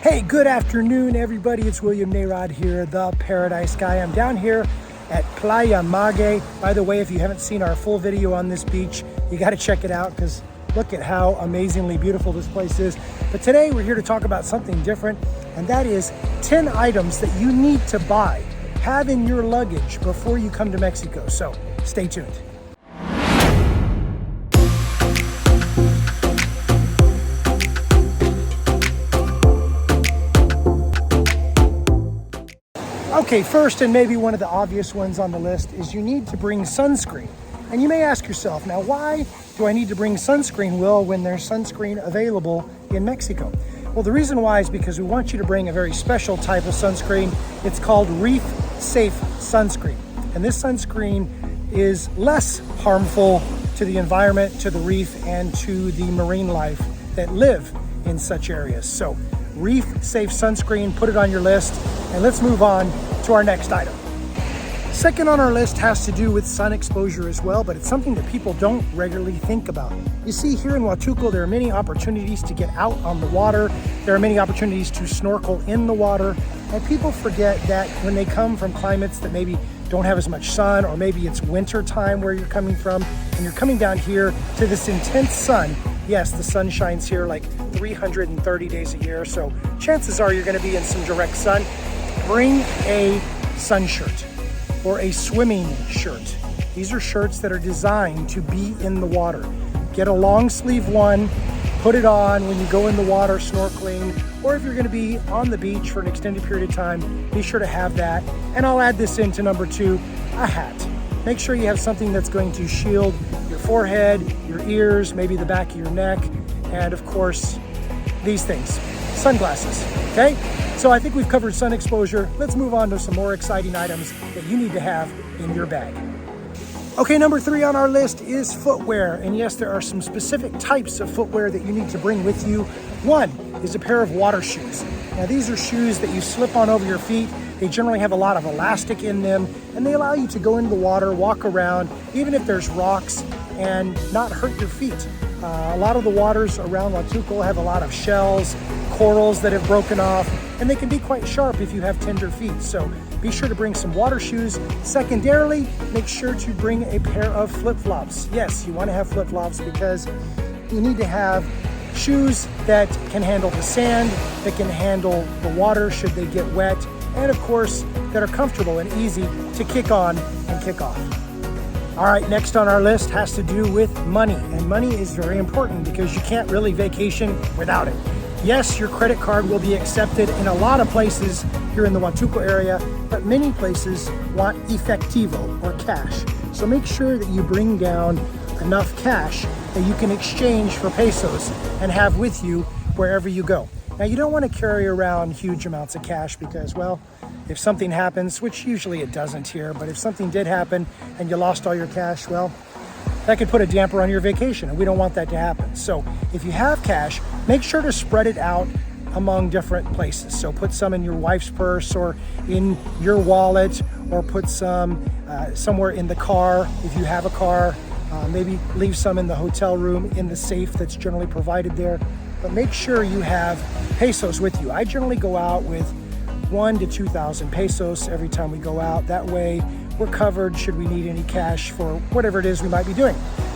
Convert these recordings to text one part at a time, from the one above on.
Hey, good afternoon, everybody. It's William Narod here, the Paradise Guy. I'm down here at Playa Mague. By the way, if you haven't seen our full video on this beach, you got to check it out because look at how amazingly beautiful this place is. But today we're here to talk about something different, and that is 10 items that you need to buy, have in your luggage before you come to Mexico. So stay tuned. Okay, first, and maybe one of the obvious ones on the list, is you need to bring sunscreen. And you may ask yourself, now why do I need to bring sunscreen, Will, when there's sunscreen available in Mexico? Well, the reason why is because we want you to bring a very special type of sunscreen. It's called reef safe sunscreen. And this sunscreen is less harmful to the environment, to the reef, and to the marine life that live in such areas. So reef safe sunscreen, put it on your list, and let's move on to our next item. Second on our list has to do with sun exposure as well, but it's something that people don't regularly think about. You see, here in Huatulco, there are many opportunities to get out on the water. There are many opportunities to snorkel in the water, and people forget that when they come from climates that maybe don't have as much sun, or maybe it's winter time where you're coming from, and you're coming down here to this intense sun. Yes, the sun shines here like 330 days a year, so chances are you're gonna be in some direct sun. Bring a sun shirt or a swimming shirt. These are shirts that are designed to be in the water. Get a long sleeve one, put it on when you go in the water snorkeling, or if you're gonna be on the beach for an extended period of time, be sure to have that. And I'll add this into number 2, a hat. Make sure you have something that's going to shield your forehead, your ears, maybe the back of your neck, and of course, these things, sunglasses, okay? So I think we've covered sun exposure. Let's move on to some more exciting items that you need to have in your bag. Okay, number 3 on our list is footwear. And yes, there are some specific types of footwear that you need to bring with you. One is a pair of water shoes. Now these are shoes that you slip on over your feet. They generally have a lot of elastic in them, and they allow you to go into the water, walk around, even if there's rocks, and not hurt your feet. A lot of the waters around Huatulco have a lot of shells, corals that have broken off, and they can be quite sharp if you have tender feet. So be sure to bring some water shoes. Secondarily, make sure to bring a pair of flip-flops. Yes, you want to have flip-flops because you need to have shoes that can handle the sand, that can handle the water should they get wet, and of course, that are comfortable and easy to kick on and kick off. All right, next on our list has to do with money. And money is very important because you can't really vacation without it. Yes, your credit card will be accepted in a lot of places here in the Huatulco area, but many places want efectivo or cash. So make sure that you bring down enough cash that you can exchange for pesos and have with you wherever you go. Now, you don't want to carry around huge amounts of cash because, well, if something happens, which usually it doesn't here, but if something did happen and you lost all your cash, well, that could put a damper on your vacation, and we don't want that to happen. So if you have cash, make sure to spread it out among different places. So put some in your wife's purse or in your wallet, or put some somewhere in the car if you have a car. Maybe leave some in the hotel room in the safe that's generally provided there. But make sure you have pesos with you. I generally go out with 1,000 to 2,000 pesos every time we go out. That way we're covered should we need any cash for whatever it is we might be doing.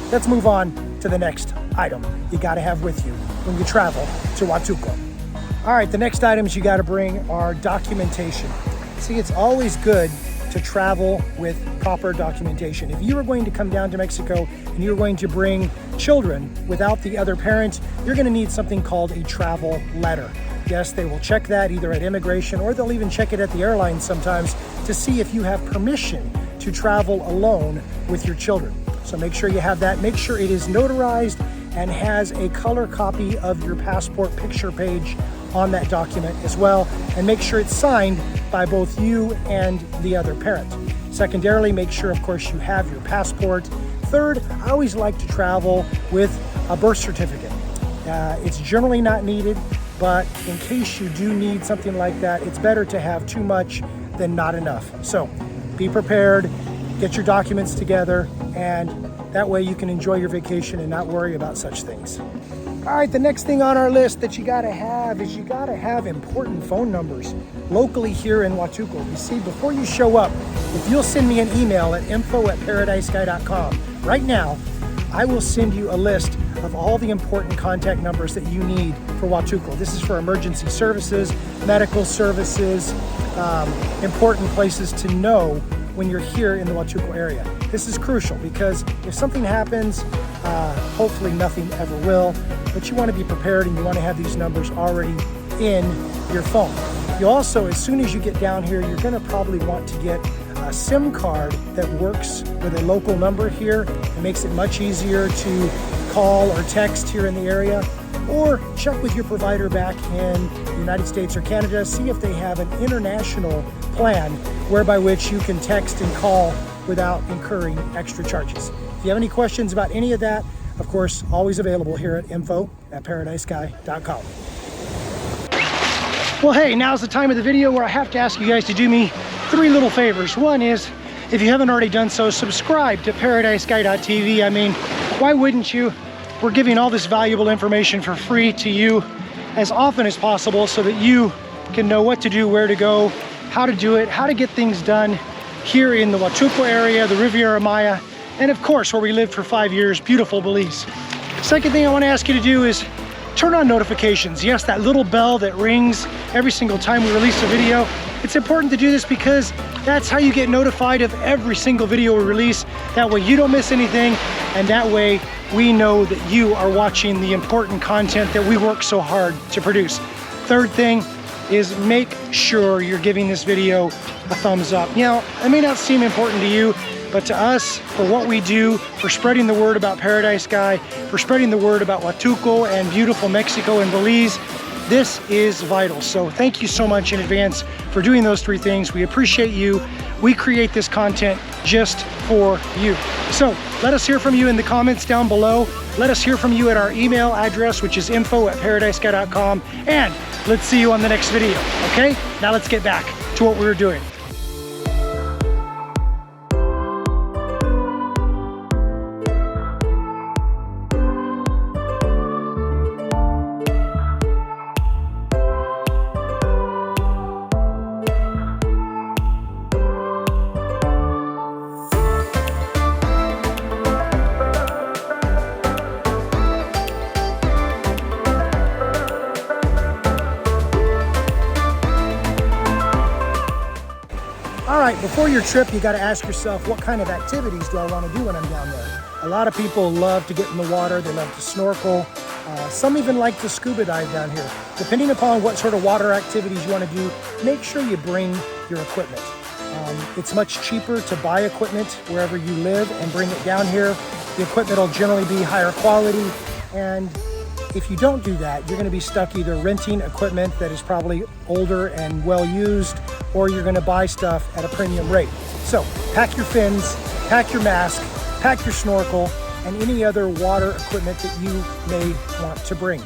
Let's move on to the next item you gotta have with you when you travel to Huatulco. All right, the next items you gotta bring are documentation. See, it's always good to travel with proper documentation. If you are going to come down to Mexico and you're going to bring children without the other parent, you're gonna need something called a travel letter. Yes, they will check that either at immigration, or they'll even check it at the airline sometimes to see if you have permission to travel alone with your children. So make sure you have that. Make sure it is notarized and has a color copy of your passport picture page on that document as well. And make sure it's signed by both you and the other parent. Secondarily, make sure, of course, you have your passport. Third, I always like to travel with a birth certificate. It's generally not needed, but in case you do need something like that, it's better to have too much than not enough. So be prepared, get your documents together, and that way you can enjoy your vacation and not worry about such things. All right, the next thing on our list that you gotta have is you gotta have important phone numbers locally here in Huatulco. You see, before you show up, if you'll send me an email at info@paradisesky.com, right now, I will send you a list of all the important contact numbers that you need for Huatulco. This is for emergency services, medical services, important places to know when you're here in the Huatulco area. This is crucial because if something happens, hopefully nothing ever will, but you want to be prepared and you want to have these numbers already in your phone. You also, as soon as you get down here, you're going to probably want to get a SIM card that works with a local number here. It makes it much easier to call or text here in the area, or check with your provider back in the United States or Canada, see if they have an international plan whereby which you can text and call without incurring extra charges. If you have any questions about any of that, of course, always available here at info@paradisesky.com. Well, hey, now's the time of the video where I have to ask you guys to do me 3 little favors. One is, if you haven't already done so, subscribe to paradisesky.tv. I mean, why wouldn't you? We're giving all this valuable information for free to you as often as possible so that you can know what to do, where to go, how to do it, how to get things done here in the Huatulco area, the Riviera Maya, and of course, where we lived for 5 years, beautiful Belize. Second thing I want to ask you to do is turn on notifications. Yes, that little bell that rings every single time we release a video. It's important to do this because that's how you get notified of every single video we release. That way you don't miss anything, and that way we know that you are watching the important content that we work so hard to produce. Third thing is make sure you're giving this video a thumbs up. You know, it may not seem important to you, but to us, for what we do, for spreading the word about Paradise Sky, for spreading the word about Huatulco and beautiful Mexico and Belize, this is vital. So thank you so much in advance for doing those 3 things. We appreciate you. We create this content just for you. So let us hear from you in the comments down below. Let us hear from you at our email address, which is info@paradisesky.com. And let's see you on the next video, okay? Now let's get back to what we were doing. All right, before your trip, you got to ask yourself, what kind of activities do I want to do when I'm down there? A lot of people love to get in the water. They love to snorkel. Some even like to scuba dive down here. Depending upon what sort of water activities you want to do, make sure you bring your equipment. It's much cheaper to buy equipment wherever you live and bring it down here. The equipment will generally be higher quality, and if you don't do that, you're going to be stuck either renting equipment that is probably older and well used, or you're going to buy stuff at a premium rate. So pack your fins, pack your mask, pack your snorkel, and any other water equipment that you may want to bring.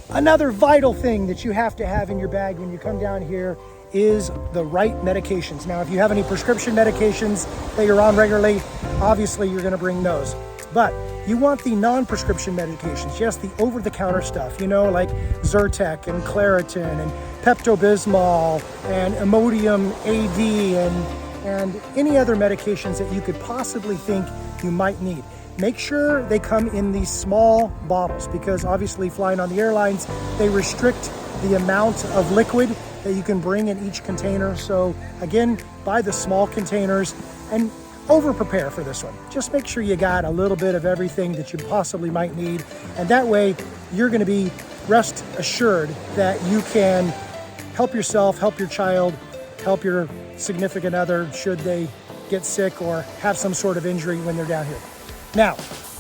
Another vital thing that you have to have in your bag when you come down here is the right medications. Now, if you have any prescription medications that you're on regularly, obviously you're going to bring those. But you want the non-prescription medications, yes, the over-the-counter stuff, you know, like Zyrtec and Claritin and Pepto-Bismol and Imodium AD and any other medications that you could possibly think you might need. Make sure they come in these small bottles because obviously flying on the airlines, they restrict the amount of liquid that you can bring in each container. So again, buy the small containers and over prepare for this one. Just make sure you got a little bit of everything that you possibly might need. And that way you're gonna be rest assured that you can help yourself, help your child, help your significant other should they get sick or have some sort of injury when they're down here. Now,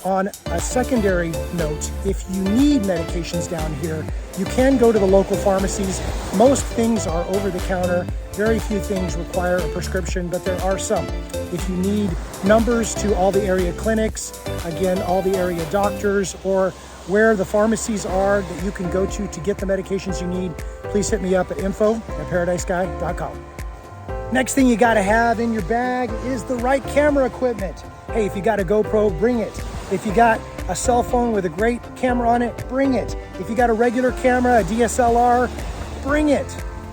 on a secondary note, if you need medications down here, you can go to the local pharmacies. Most things are over the counter. Very few things require a prescription, but there are some. If you need numbers to all the area clinics, again, all the area doctors, or where the pharmacies are that you can go to get the medications you need, please hit me up at info@paradisesky.com. Next thing you gotta have in your bag is the right camera equipment. Hey, if you got a GoPro, bring it. If you got a cell phone with a great camera on it, bring it. If you got a regular camera, a DSLR, bring it.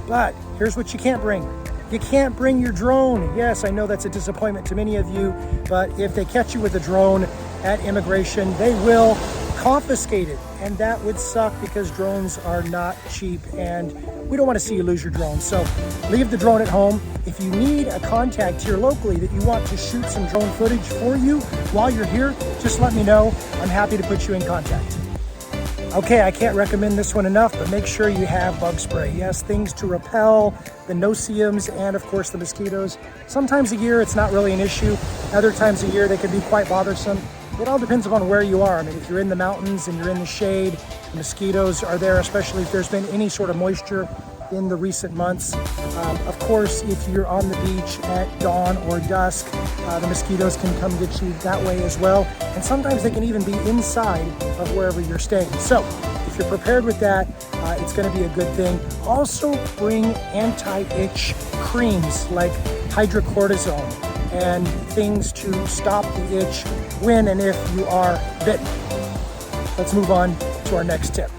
But here's what you can't bring. You can't bring your drone. Yes, I know that's a disappointment to many of you, but if they catch you with a drone at immigration, they will confiscate it. And that would suck because drones are not cheap and we don't want to see you lose your drone. So leave the drone at home. If you need a contact here locally that you want to shoot some drone footage for you while you're here, just let me know. I'm happy to put you in contact. Okay, I can't recommend this one enough, but make sure you have bug spray. Yes, things to repel the no-see-ums and of course the mosquitoes. Sometimes a year it's not really an issue. Other times a year they can be quite bothersome. It all depends upon where you are. I mean, if you're in the mountains and you're in the shade, the mosquitoes are there, especially if there's been any sort of moisture in the recent months. Of course, if you're on the beach at dawn or dusk, the mosquitoes can come get you that way as well. And sometimes they can even be inside of wherever you're staying. So if you're prepared with that, it's gonna be a good thing. Also bring anti-itch creams like hydrocortisone and things to stop the itch when and if you are bitten. Let's move on to our next tip.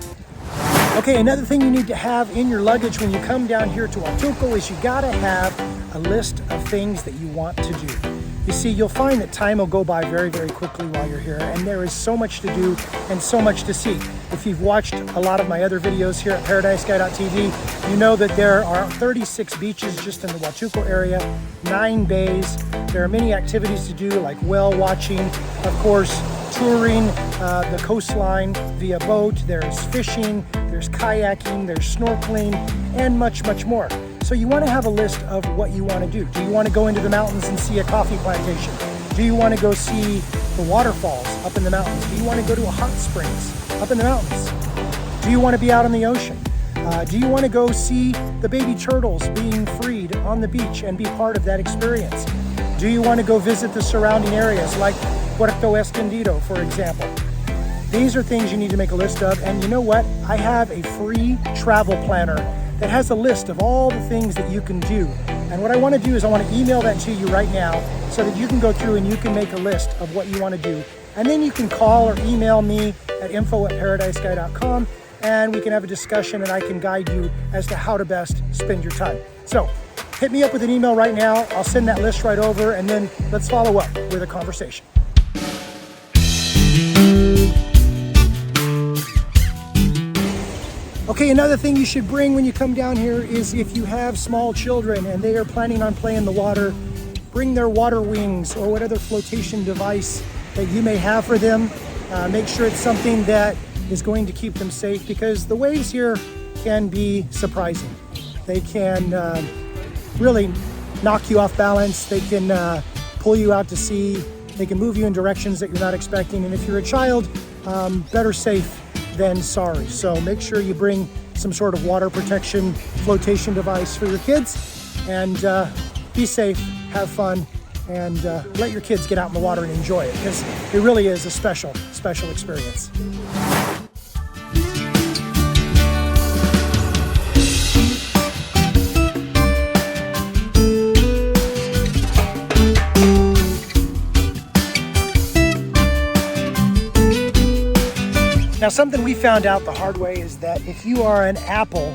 Okay, another thing you need to have in your luggage when you come down here to Huatulco is you gotta have a list of things that you want to do. You see, you'll find that time will go by very, very quickly while you're here, and there is so much to do and so much to see. If you've watched a lot of my other videos here at ParadiseGuy.tv, you know that there are 36 beaches just in the Huatulco area, 9 bays. There are many activities to do like whale watching, of course, touring the coastline via boat. There's fishing, there's kayaking, there's snorkeling, and much, much more. So you want to have a list of what you want to do. Do you want to go into the mountains and see a coffee plantation? Do you want to go see the waterfalls up in the mountains? Do you want to go to a hot springs up in the mountains? Do you want to be out on the ocean? Do you want to go see the baby turtles being freed on the beach and be part of that experience? Do you want to go visit the surrounding areas like Puerto Escondido, for example? These are things you need to make a list of, and you know what? I have a free travel planner that has a list of all the things that you can do. And what I want to do is I want to email that to you right now so that you can go through and you can make a list of what you want to do. And then you can call or email me at info@paradiseguy.com and we can have a discussion and I can guide you as to how to best spend your time. So hit me up with an email right now. I'll send that list right over and then let's follow up with a conversation. Okay, another thing you should bring when you come down here is if you have small children and they are planning on playing in the water, bring their water wings or what other flotation device that you may have for them. Make sure it's something that is going to keep them safe because the waves here can be surprising. They can really knock you off balance. They can pull you out to sea. They can move you in directions that you're not expecting. And if you're a child, better safe than sorry. So make sure you bring some sort of water protection flotation device for your kids and be safe, have fun, and let your kids get out in the water and enjoy it because it really is a special, special experience. Now, something we found out the hard way is that if you are an Apple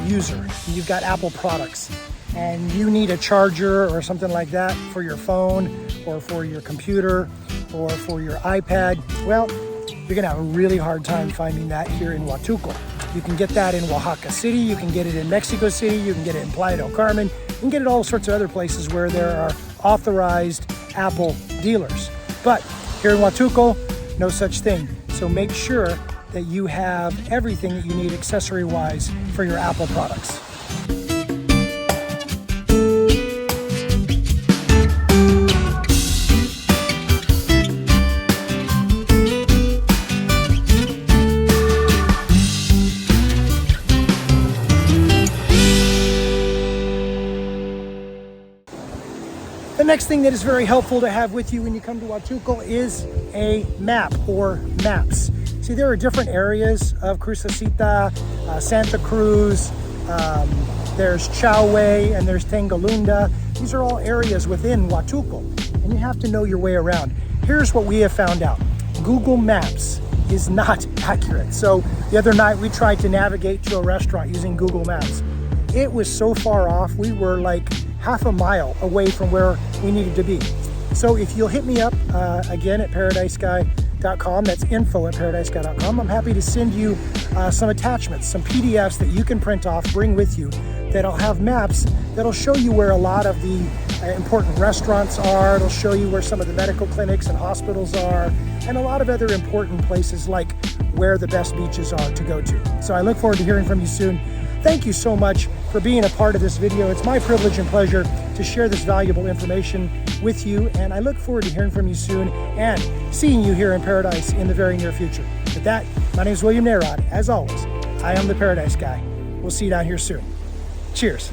user, you've got Apple products, and you need a charger or something like that for your phone or for your computer or for your iPad, well, you're gonna have a really hard time finding that here in Huatulco. You can get that in Oaxaca City, you can get it in Mexico City, you can get it in Playa del Carmen, you can get it all sorts of other places where there are authorized Apple dealers. But here in Huatulco, no such thing. So make sure that you have everything that you need accessory-wise for your Apple products. The next thing that is very helpful to have with you when you come to Huatulco is a map or maps. See, there are different areas of Crucecita, Santa Cruz, there's Choway, and there's Tangalunda. These are all areas within Huatulco, and you have to know your way around. Here's what we have found out. Google Maps is not accurate. So the other night we tried to navigate to a restaurant using Google Maps. It was so far off, we were like half a mile away from where we needed to be. So if you'll hit me up again at paradisesky.com, that's info@paradisesky.com, I'm happy to send you some attachments, some PDFs that you can print off, bring with you, that'll have maps that'll show you where a lot of the important restaurants are. It'll show you where some of the medical clinics and hospitals are, and a lot of other important places like where the best beaches are to go to. So I look forward to hearing from you soon. Thank you so much for being a part of this video. It's my privilege and pleasure to share this valuable information with you, and I look forward to hearing from you soon and seeing you here in Paradise in the very near future. With that, my name is William Narod. As always, I am the Paradise Guy. We'll see you down here soon. Cheers.